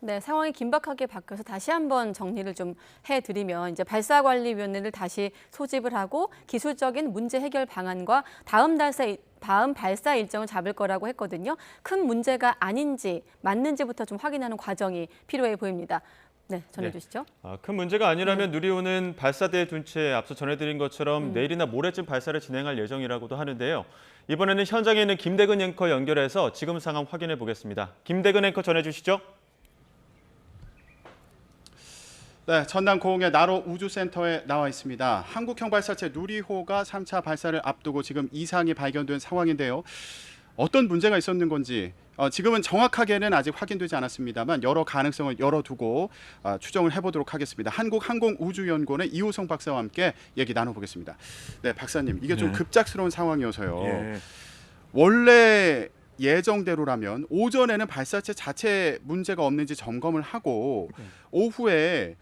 네, 상황이 긴박하게 바뀌어서 다시 한번 정리를 좀 해드리면 이제 발사관리위원회를 다시 소집을 하고 기술적인 문제 해결 방안과 다음 발사 일정을 잡을 거라고 했거든요. 큰 문제가 아닌지 맞는지부터 좀 확인하는 과정이 필요해 보입니다. 네, 전해주시죠. 큰 문제가 아니라면 누리호는 발사대에 둔 채 앞서 전해드린 것처럼 내일이나 모레쯤 발사를 진행할 예정이라고도 하는데요. 이번에는 현장에 있는 김대근 앵커 연결해서 지금 상황 확인해 보겠습니다. 김대근 앵커 전해주시죠. 네, 전남 고흥의 나로 우주센터에 나와 있습니다. 한국형 발사체 누리호가 3차 발사를 앞두고 지금 이상이 발견된 상황인데요. 어떤 문제가 있었는 건지 지금은 정확하게는 아직 확인되지 않았습니다만 여러 가능성을 열어두고 추정을 해보도록 하겠습니다. 한국항공우주연구원의 이호성 박사와 함께 얘기 나눠보겠습니다. 네, 박사님, 이게 좀 급작스러운 상황이어서요. 예. 원래 예정대로라면 오전에는 발사체 자체 문제가 없는지 점검을 하고 오후에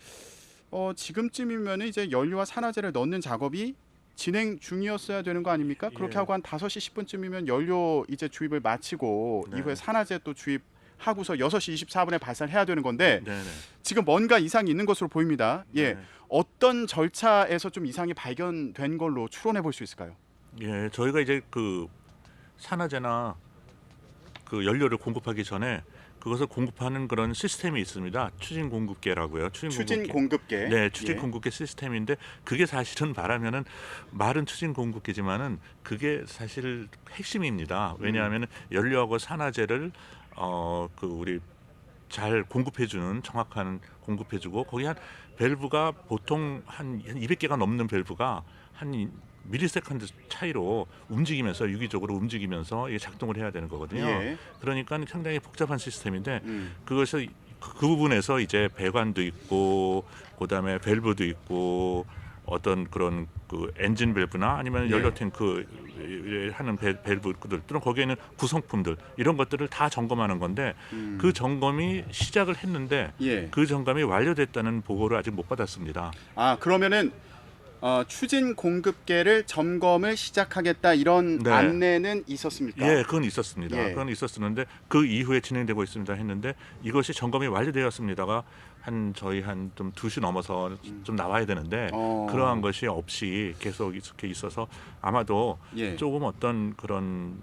지금쯤이면 이제 연료와 산화제를 넣는 작업이 진행 중이었어야 되는 거 아닙니까? 그렇게 하고 한 5시 10분쯤이면 연료 이제 주입을 마치고 이후에 산화제 또 주입하고서 6시 24분에 발사를 해야 되는 건데 지금 뭔가 이상이 있는 것으로 보입니다. 예, 어떤 절차에서 좀 이상이 발견된 걸로 추론해 볼 수 있을까요? 예, 저희가 이제 그 산화제나 그 연료를 공급하기 전에 그것을 공급하는 그런 시스템이 있습니다. 추진 공급계라고요. 추진 공급계. 네, 추진 공급계 시스템인데 그게 사실은 말은 추진 공급계지만은 그게 사실 핵심입니다. 왜냐하면 연료하고 산화제를 우리 잘 공급해주는 정확한 공급해주고 거기 한 밸브가 보통 한 200개가 넘는 밸브가 한 미리세컨드 차이로 움직이면서 유기적으로 움직이면서 이게 작동을 해야 되는 거거든요. 예. 그러니까 상당히 복잡한 시스템인데 그것을 그 부분에서 이제 배관도 있고 그다음에 밸브도 있고 어떤 그런 그 엔진 밸브나 아니면 연료 탱크 하는 밸브들 또는 거기에 있는 구성품들 이런 것들을 다 점검하는 건데 그 점검이 시작을 했는데 그 점검이 완료됐다는 보고를 아직 못 받았습니다. 그러면은 추진 공급계를 점검을 시작하겠다 이런 안내는 있었습니까? 예, 그건 있었습니다. 그건 있었었는데 그 이후에 진행되고 있습니다 했는데 이것이 점검이 완료되었습니다가 저희 한 좀 2시 넘어서 좀 나와야 되는데 그러한 것이 없이 계속 이렇게 있어서 아마도 조금 어떤 그런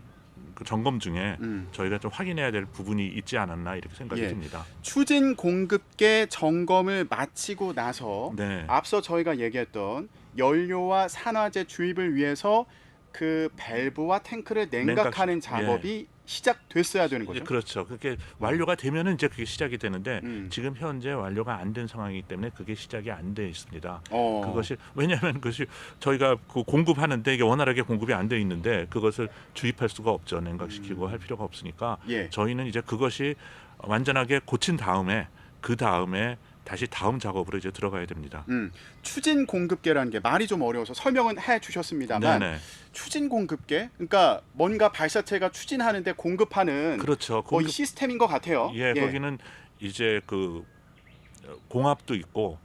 그 점검 중에 저희가 좀 확인해야 될 부분이 있지 않았나 이렇게 생각이 듭니다. 추진 공급계 점검을 마치고 나서 앞서 저희가 얘기했던 연료와 산화제 주입을 위해서 그 밸브와 탱크를 냉각하는 작업이 시작됐어야 되는 거죠. 그렇죠. 그게 완료가 되면은 이제 그게 시작이 되는데 지금 현재 완료가 안 된 상황이기 때문에 그게 시작이 안 돼 있습니다. 그것이 왜냐하면 그것이 저희가 그 공급하는데 이게 원활하게 공급이 안 돼 있는데 그것을 주입할 수가 없죠. 냉각시키고 할 필요가 없으니까 저희는 이제 그것이 완전하게 고친 다음에 그 다음에 다시 다음 작업으로 이제 들어가야 됩니다. 추진 공급계라는 게 말이 좀 어려워서 설명은 해주셨습니다만 추진 공급계, 그러니까 뭔가 발사체가 추진하는데 공급하는 그렇죠. 이 시스템인 것 같아요. 거기는 이제 그 공압도 있고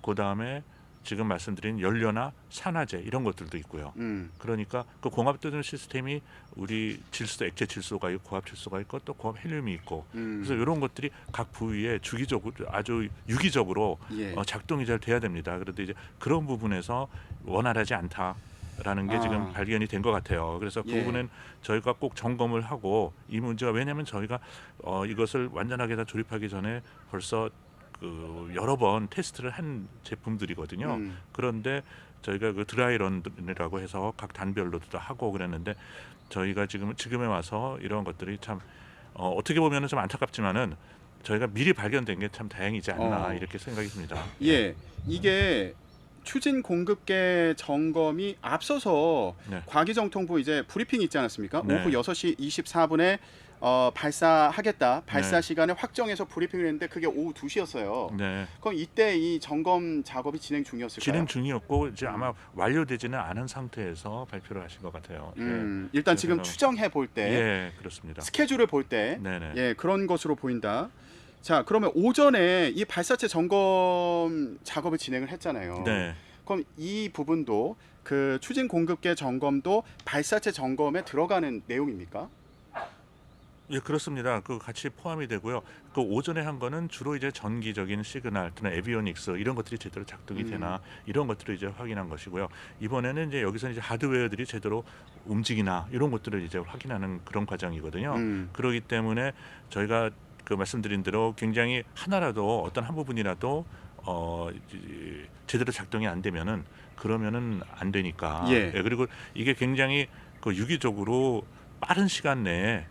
그 다음에 지금 말씀드린 연료나 산화제 이런 것들도 있고요. 그러니까 그 공압되는 시스템이 우리 질소, 액체 질소가 있고 고압 질소가 있고 또 고압 헬륨이 있고 그래서 이런 것들이 각 부위에 주기적으로 아주 유기적으로 작동이 잘 돼야 됩니다. 그런데 이제 그런 부분에서 원활하지 않다라는 게 지금 발견이 된 것 같아요. 그래서 그 부분은 저희가 꼭 점검을 하고 이 문제가 왜냐하면 저희가 이것을 완전하게 다 조립하기 전에 벌써 그 여러 번 테스트를 한 제품들이거든요. 그런데 저희가 그 드라이런이라고 해서 각 단별로도 다 하고 그랬는데 저희가 지금에 와서 이런 것들이 참 어떻게 보면은 좀 안타깝지만은 저희가 미리 발견된 게 참 다행이지 않나 이렇게 생각이 듭니다. 이게 추진 공급계 점검이 앞서서 과기정통부 이제 브리핑이 있지 않았습니까? 오후 6시 24분에 발사하겠다. 발사 시간을 확정해서 브리핑을 했는데 그게 오후 2시였어요. 그럼 이때 이 점검 작업이 진행 중이었을까요? 진행 중이었고 이제 아마 완료되지는 않은 상태에서 발표를 하신 것 같아요. 일단 지금 추정해 볼 때, 그렇습니다. 스케줄을 볼 때, 그런 것으로 보인다. 자, 그러면 오전에 이 발사체 점검 작업을 진행을 했잖아요. 그럼 이 부분도 그 추진 공급계 점검도 발사체 점검에 들어가는 내용입니까? 예, 그렇습니다. 그 같이 포함이 되고요. 그 오전에 한 거는 주로 이제 전기적인 시그널 또는 에비오닉스 이런 것들이 제대로 작동이 되나 이런 것들을 이제 확인한 것이고요. 이번에는 이제 여기서 이제 하드웨어들이 제대로 움직이나 이런 것들을 이제 확인하는 그런 과정이거든요. 그렇기 때문에 저희가 그 말씀드린 대로 굉장히 하나라도 어떤 한 부분이라도 제대로 작동이 안 되면은 그러면은 안 되니까. 예. 그리고 이게 굉장히 그 유기적으로 빠른 시간 내에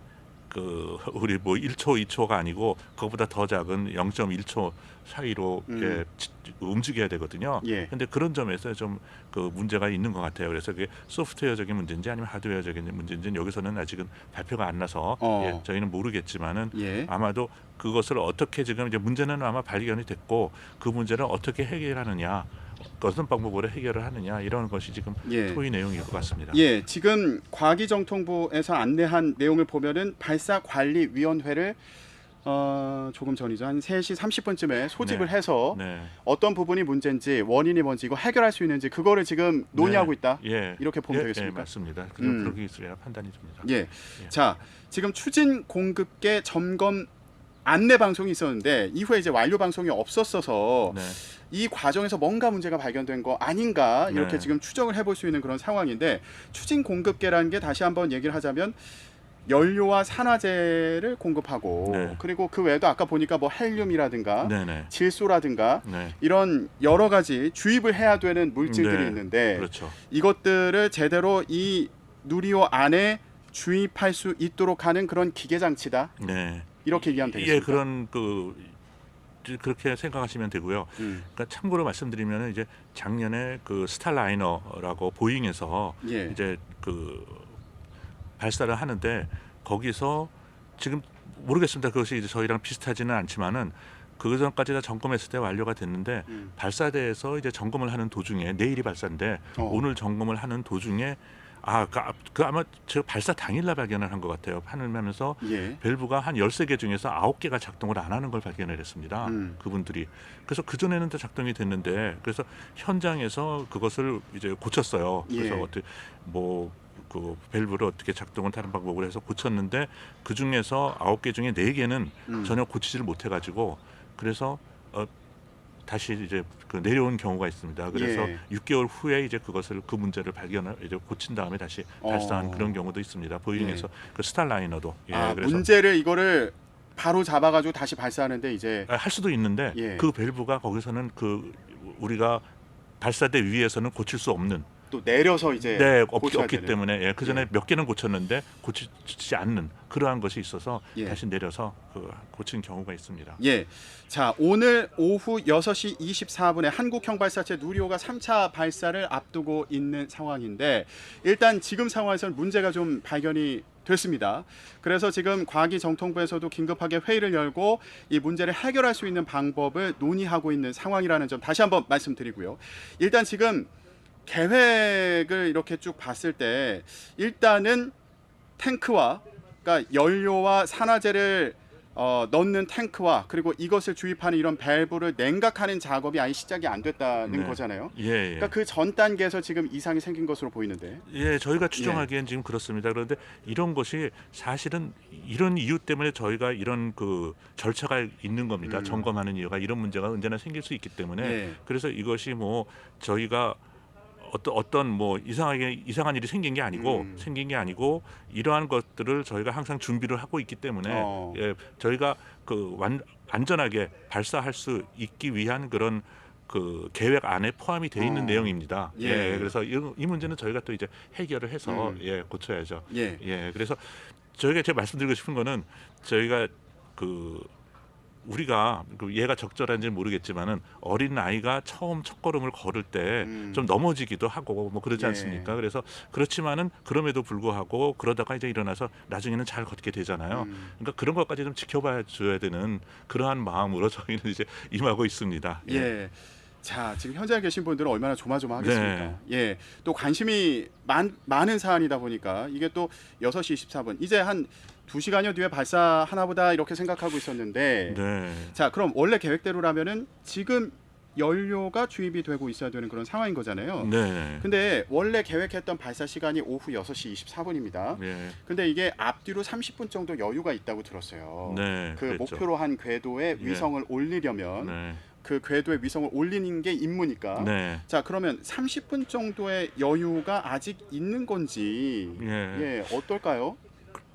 그 우리 뭐 1초, 2초가 아니고 그것보다 더 작은 0.1초 사이로 움직여야 되거든요. 예. 근데 그런 점에서 좀 그 문제가 있는 것 같아요. 그래서 그게 소프트웨어적인 문제인지 아니면 하드웨어적인 문제인지는 여기서는 아직은 발표가 안 나서 저희는 모르겠지만은 예. 아마도 그것을 어떻게 지금 이제 문제는 아마 발견이 됐고 그 문제를 어떻게 해결하느냐, 어떤 방법으로 해결을 하느냐 이런 것이 지금 예. 토의 내용일 것 같습니다. 예, 지금 과기정통부에서 안내한 내용을 보면은 발사관리위원회를 조금 전이죠. 한 3시 30분쯤에 소집을 네. 해서 네. 어떤 부분이 문제인지 원인이 뭔지 이거 해결할 수 있는지 그거를 지금 논의하고 있다. 예. 이렇게 보면 예, 되겠습니까? 예, 맞습니다. 음. 그렇게 있어야 판단이 됩니다. 예. 자, 지금 추진 공급계 점검 안내 방송이 있었는데 이후에 이제 완료 방송이 없었어서 네. 이 과정에서 뭔가 문제가 발견된 거 아닌가 이렇게 네. 지금 추정을 해볼 수 있는 그런 상황인데 추진 공급계라는 게 다시 한번 얘기를 하자면 연료와 산화제를 공급하고 네. 그리고 그 외에도 아까 보니까 뭐 헬륨이라든가 네네. 질소라든가 네. 이런 여러 가지 주입을 해야 되는 물질들이 네. 있는데 그렇죠. 이것들을 제대로 이 누리호 안에 주입할 수 있도록 하는 그런 기계 장치다 네. 이렇게 이해하면 예, 되겠습니까? 그런 그렇게 생각하시면 되고요. 음. 그러니까 참고로 말씀드리면 이제 작년에 그 스타라이너라고 보잉에서 예. 이제 그 발사를 하는데 거기서 지금 모르겠습니다. 그것이 이제 저희랑 비슷하지는 않지만은 그 전까지 다 점검했을 때 완료가 됐는데 발사대에서 이제 점검을 하는 도중에 내일이 발사인데 오늘 점검을 하는 도중에 그 아마 제가 발사 당일날 발견을 한 것 같아요. 하면서 예. 밸브가 한 13개 중에서 9개가 작동을 안 하는 걸 발견을 했습니다. 그분들이. 그래서 그전에는 다 작동이 됐는데 그래서 현장에서 그것을 이제 고쳤어요. 그래서 예. 어떻게 그 밸브를 어떻게 작동을 다른 방법으로 해서 고쳤는데 그 중에서 9개 중에 4개는 전혀 고치지를 못해 가지고 그래서 다시 이제 그 내려온 경우가 있습니다. 그래서 예. 6개월 후에 이제 그 문제를 발견을 이제 고친 다음에 다시 발사한 그런 경우도 있습니다. 보잉에서 그 스타라이너도. 예, 그래서 문제를 이거를 바로 잡아가지고 다시 발사하는데 이제 할 수도 있는데 예. 그 밸브가 거기서는 그 우리가 발사대 위에서는 고칠 수 없는 또 내려서 이제 네, 고쳐야 없기 되는. 때문에 그 전에 예. 몇 개는 고쳤는데 고치지 않는 그러한 것이 있어서 예. 다시 내려서 고친 경우가 있습니다. 예. 자, 오늘 오후 6시 24분에 한국형 발사체 누리호가 3차 발사를 앞두고 있는 상황인데 일단 지금 상황에서는 문제가 좀 발견이 됐습니다. 그래서 지금 과기정통부에서도 긴급하게 회의를 열고 이 문제를 해결할 수 있는 방법을 논의하고 있는 상황이라는 점 다시 한번 말씀드리고요. 일단 지금 계획을 이렇게 쭉 봤을 때 일단은 탱크와 그러니까 연료와 산화제를 넣는 탱크와 그리고 이것을 주입하는 이런 밸브를 냉각하는 작업이 아예 시작이 안 됐다는 네. 거잖아요. 예, 예. 그러니까 그 전 단계에서 지금 이상이 생긴 것으로 보이는데. 예, 저희가 추정하기엔 지금 그렇습니다. 그런데 이런 것이 사실은 이런 이유 때문에 저희가 이런 그 절차가 있는 겁니다. 점검하는 이유가 이런 문제가 언제나 생길 수 있기 때문에 예. 그래서 이것이 뭐 저희가 어떤 뭐 이상한 일이 생긴 게 아니고 이러한 것들을 저희가 항상 준비를 하고 있기 때문에 예, 저희가 그 안전하게 발사할 수 있기 위한 그런 그 계획 안에 포함이 돼 있는 내용입니다. 예. 예, 그래서 이 문제는 저희가 또 이제 해결을 해서 예, 고쳐야죠. 예. 예, 그래서 저희가 제가 말씀드리고 싶은 거는 저희가 우리가 얘가 적절한지는 모르겠지만은 어린 아이가 처음 첫걸음을 걸을 때 좀 넘어지기도 하고 뭐 그러지 예. 않습니까? 그래서 그렇지만은 그럼에도 불구하고 그러다가 이제 일어나서 나중에는 잘 걷게 되잖아요. 그러니까 그런 것까지 좀 지켜봐 줘야 되는 그러한 마음으로 저희는 이제 임하고 있습니다. 예. 자, 지금 현장에 계신 분들은 얼마나 조마조마하겠습니까? 예. 또 관심이 많은 사안이다 보니까 이게 또 6시 24분 이제 한 2시간여 뒤에 발사하나 보다 이렇게 생각하고 있었는데 네. 자, 그럼 원래 계획대로라면은 지금 연료가 주입이 되고 있어야 되는 그런 상황인 거잖아요. 네. 근데 원래 계획했던 발사 시간이 오후 6시 24분입니다. 네. 근데 이게 앞뒤로 30분 정도 여유가 있다고 들었어요. 네. 그 그랬죠. 목표로 한 궤도에 예. 위성을 올리려면 네. 그 궤도에 위성을 올리는 게 임무니까. 네. 자, 그러면 30분 정도의 여유가 아직 있는 건지 예. 어떨까요?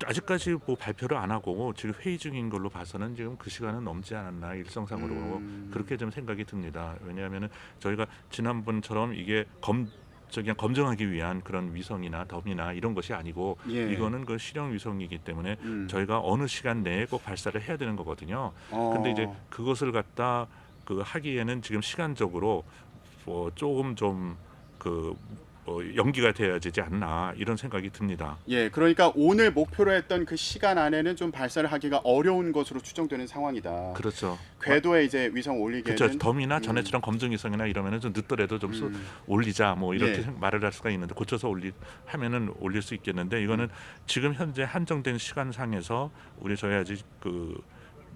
아직까지 뭐 발표를 안 하고 지금 회의 중인 걸로 봐서는 지금 그 시간은 넘지 않았나 일정상으로 그렇게 좀 생각이 듭니다. 왜냐하면은 저희가 지난번처럼 이게 그냥 검증하기 위한 그런 위성이나 덤이나 이런 것이 아니고 예. 이거는 그 실용 위성이기 때문에 음. 저희가 어느 시간 내에 꼭 발사를 해야 되는 거거든요. 근데 이제 그것을 갖다 그 하기에는 지금 시간적으로 조금 좀 연기가 돼야 되지 않나 이런 생각이 듭니다. 예, 그러니까 오늘 목표로 했던 그 시간 안에는 좀 발사를 하기가 어려운 것으로 추정되는 상황이다. 그렇죠. 궤도에 이제 위성 올리기에는 그렇죠. 덤이나 전에처럼 검증 위성이나 이러면은 좀 늦더라도 좀 올리자 뭐 이렇게 예. 말을 할 수가 있는데 고쳐서 하면은 올릴 수 있겠는데 이거는 지금 현재 한정된 시간상에서 저희 아직 그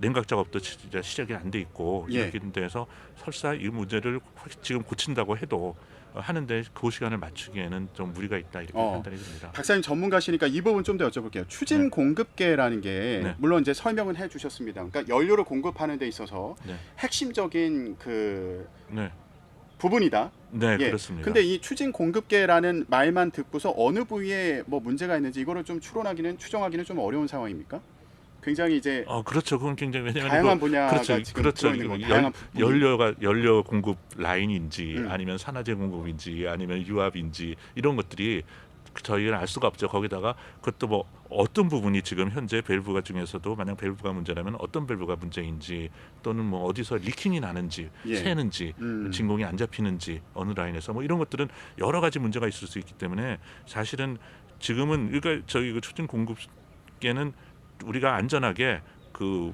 냉각 작업도 진짜 시작이 안 돼 있고 예. 이렇게 돼서 설사 이 문제를 지금 고친다고 해도 하는데 그 시간을 맞추기에는 좀 무리가 있다 이렇게 판단이 듭니다. 박사님 전문가시니까 이 부분 좀 더 여쭤볼게요. 추진 네. 공급계라는 게 네. 물론 이제 설명은 해주셨습니다. 그러니까 연료를 공급하는 데 있어서 네. 핵심적인 그 네, 부분이다. 네 예. 그렇습니다. 근데 이 추진 공급계라는 말만 듣고서 어느 부위에 뭐 문제가 있는지 이거를 좀 추정하기는 좀 어려운 상황입니까? 굉장히 이제 그렇죠. 그건 굉장히 왜냐하면 다양한 분야가 그렇죠. 지금 그렇죠. 들어있는 거예요. 다양한 부분이. 연료 공급 라인인지 음. 아니면 산화제 공급인지 아니면 유압인지 이런 것들이 저희는 알 수가 없죠. 거기다가 그것도 뭐 어떤 부분이 지금 현재 밸브가 중에서도 만약 밸브가 문제라면 어떤 밸브가 문제인지 또는 뭐 어디서 리킹이 나는지 예. 새는지 진공이 안 잡히는지 어느 라인에서 뭐 이런 것들은 여러 가지 문제가 있을 수 있기 때문에 사실은 지금은 그러니까 저희 그 추진 공급계는 우리가 안전하게 그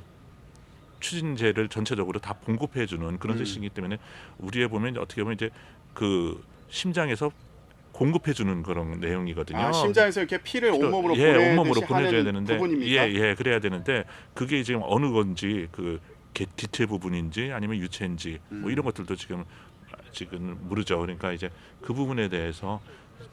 추진제를 전체적으로 다 공급해주는 그런 시스템이기 때문에 우리에 보면 어떻게 보면 이제 그 심장에서 공급해주는 그런 내용이거든요. 아, 심장에서 이렇게 피를 온몸으로 온몸으로 보내듯이 보내줘야 하는 되는데 부분입니까? 예, 그래야 되는데 그게 지금 어느 건지 그 기체 부분인지 아니면 유체인지 뭐 이런 것들도 지금 모르죠. 그러니까 이제 그 부분에 대해서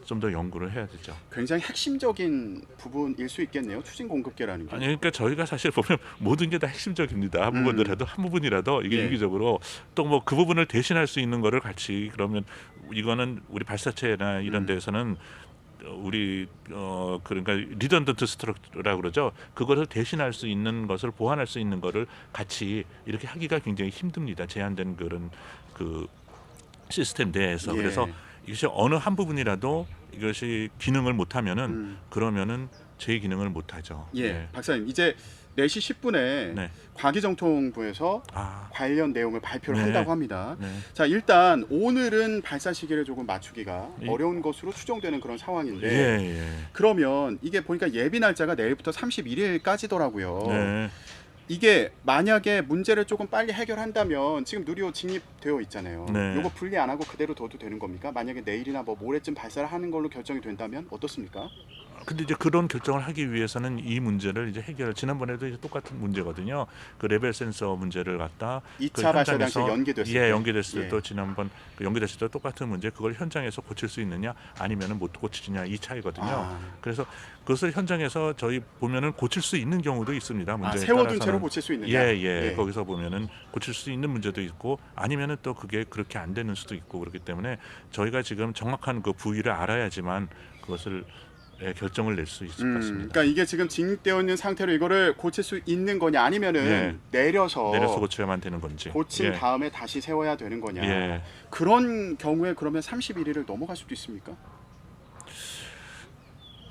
좀 더 연구를 해야 되죠. 굉장히 핵심적인 부분일 수 있겠네요. 추진 공급계라는 게. 아니 그러니까 저희가 사실 보면 모든 게 다 핵심적입니다. 한 부분이라도 한 부분이라도 이게 예. 유기적으로 또 뭐 그 부분을 대신할 수 있는 거를 같이 그러면 이거는 우리 발사체나 이런 데서는 우리 그러니까 리던던트 스트럭처라고 그러죠. 그것을 대신할 수 있는 것을 보완할 수 있는 거를 같이 이렇게 하기가 굉장히 힘듭니다. 제한된 그런 그 시스템 내에서 예. 그래서 이것이 어느 한 부분이라도 이것이 기능을 못하면은 그러면은 제 기능을 못하죠. 예, 박사님 이제 4시 10분에 네. 과기정통부에서 관련 내용을 발표를 네. 한다고 합니다. 네. 자, 일단 오늘은 발사 시기를 조금 맞추기가 예. 어려운 것으로 추정되는 그런 상황인데 예. 그러면 이게 보니까 예비 날짜가 내일부터 31일까지더라고요. 네. 이게 만약에 문제를 조금 빨리 해결한다면 지금 누리호 진입되어 있잖아요. 네. 이거 분리 안 하고 그대로 둬도 되는 겁니까? 만약에 내일이나 뭐 모레쯤 발사를 하는 걸로 결정이 된다면 어떻습니까? 근데 이제 그런 결정을 하기 위해서는 이 문제를 이제 지난번에도 이제 똑같은 문제거든요. 그 레벨 센서 문제를 갖다 2차 발사 당시에 연기됐을 때. 연기됐을 예. 때도 지난번 연기됐을 때 똑같은 문제 그걸 현장에서 고칠 수 있느냐 아니면은 못 고치느냐 이 차이거든요. 그래서 그것을 현장에서 저희 보면은 고칠 수 있는 경우도 있습니다. 문제에 세워둔 따라서는. 채로 고칠 수 있느냐? 예. 거기서 보면은 고칠 수 있는 문제도 있고 아니면은 또 그게 그렇게 안 되는 수도 있고 그렇기 때문에 저희가 지금 정확한 그 부위를 알아야지만 그것을 결정을 낼 수 있을 것 같습니다. 그러니까 이게 지금 진입되어 있는 상태로 이거를 고칠 수 있는 거냐 아니면은 내려서 고쳐야만 되는 건지 고친 다음에 다시 세워야 되는 거냐. 예. 그런 경우에 그러면 31일을 넘어갈 수도 있습니까?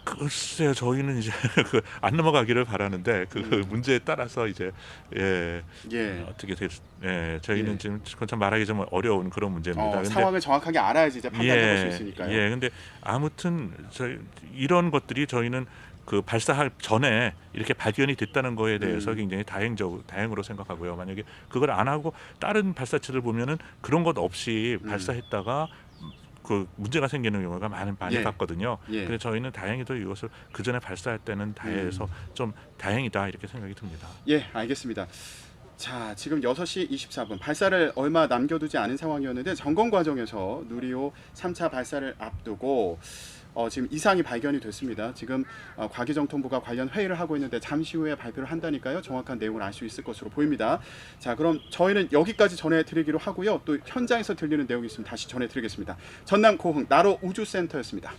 글쎄요, 저희는 이제 안 넘어가기를 바라는데 그 문제에 따라서 이제 어떻게 저희는 지금 그건 참 말하기 좀 어려운 그런 문제입니다. 근데 상황을 정확하게 알아야지 이제 판단해볼 수 있으니까요. 근데 아무튼 이런 것들이 저희는 그 발사할 전에 이렇게 발견이 됐다는 거에 대해서 굉장히 다행으로 생각하고요. 만약에 그걸 안 하고 다른 발사체들 보면은 그런 것 없이 발사했다가 그 문제가 생기는 경우가 많이 봤거든요. 그래서 저희는 다행히도 이것을 그 전에 발사할 때는 다해서 좀 다행이다 이렇게 생각이 듭니다. 예, 알겠습니다. 자, 지금 6시 24분 발사를 얼마 남겨두지 않은 상황이었는데 점검 과정에서 누리호 3차 발사를 앞두고 지금 이상이 발견이 됐습니다. 지금 과기정통부가 관련 회의를 하고 있는데 잠시 후에 발표를 한다니까요. 정확한 내용을 알 수 있을 것으로 보입니다. 자, 그럼 저희는 여기까지 전해드리기로 하고요. 또 현장에서 들리는 내용이 있으면 다시 전해드리겠습니다. 전남 고흥 나로 우주센터였습니다.